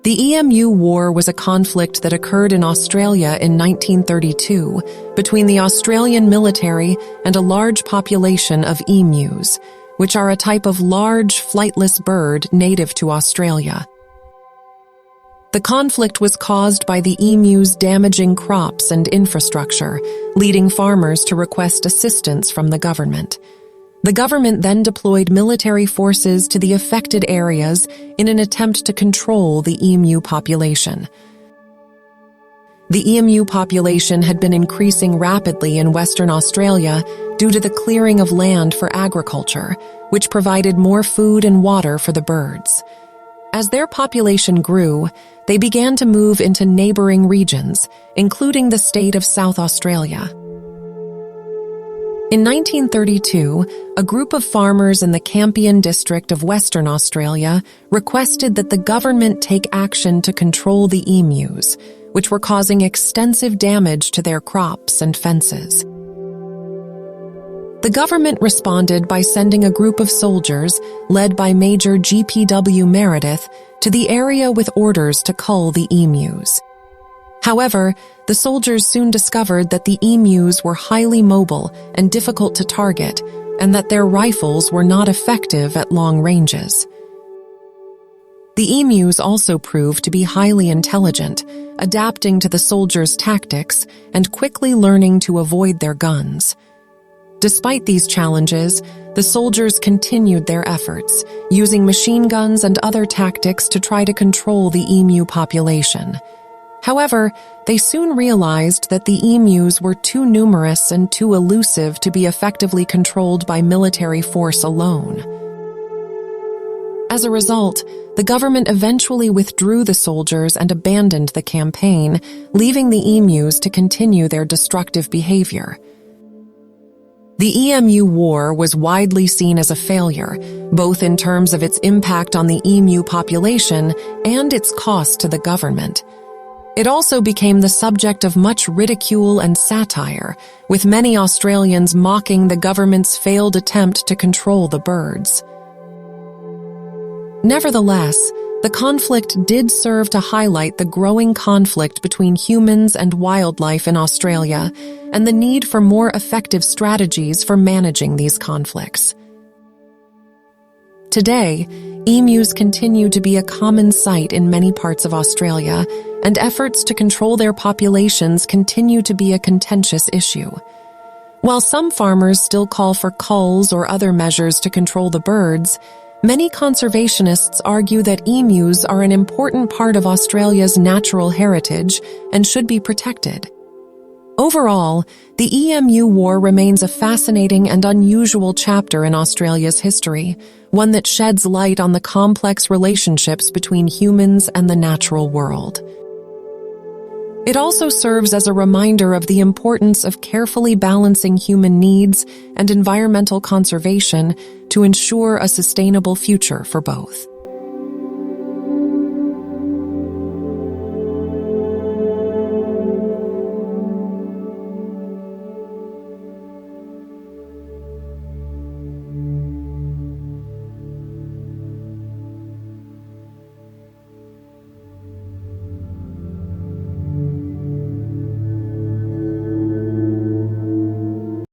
The EMU War was a conflict that occurred in Australia in 1932 between the Australian military and a large population of emus, which are a type of large, flightless bird native to Australia. The conflict was caused by the emus damaging crops and infrastructure, leading farmers to request assistance from the government. The government then deployed military forces to the affected areas in an attempt to control the emu population. The emu population had been increasing rapidly in Western Australia due to the clearing of land for agriculture, which provided more food and water for the birds. As their population grew, they began to move into neighboring regions, including the state of South Australia. In 1932, a group of farmers in the Campion district of Western Australia requested that the government take action to control the emus, which were causing extensive damage to their crops and fences. The government responded by sending a group of soldiers, led by Major GPW Meredith, to the area with orders to cull the emus. However, the soldiers soon discovered that the emus were highly mobile and difficult to target, and that their rifles were not effective at long ranges. The emus also proved to be highly intelligent, adapting to the soldiers' tactics and quickly learning to avoid their guns. Despite these challenges, the soldiers continued their efforts, using machine guns and other tactics to try to control the emu population. However, they soon realized that the emus were too numerous and too elusive to be effectively controlled by military force alone. As a result, the government eventually withdrew the soldiers and abandoned the campaign, leaving the emus to continue their destructive behavior. The EMU War was widely seen as a failure, both in terms of its impact on the emu population and its cost to the government. It also became the subject of much ridicule and satire, with many Australians mocking the government's failed attempt to control the birds. Nevertheless, the conflict did serve to highlight the growing conflict between humans and wildlife in Australia and the need for more effective strategies for managing these conflicts. Today, emus continue to be a common sight in many parts of Australia, and efforts to control their populations continue to be a contentious issue. While some farmers still call for culls or other measures to control the birds, many conservationists argue that emus are an important part of Australia's natural heritage and should be protected. Overall, the EMU War remains a fascinating and unusual chapter in Australia's history, one that sheds light on the complex relationships between humans and the natural world. It also serves as a reminder of the importance of carefully balancing human needs and environmental conservation to ensure a sustainable future for both.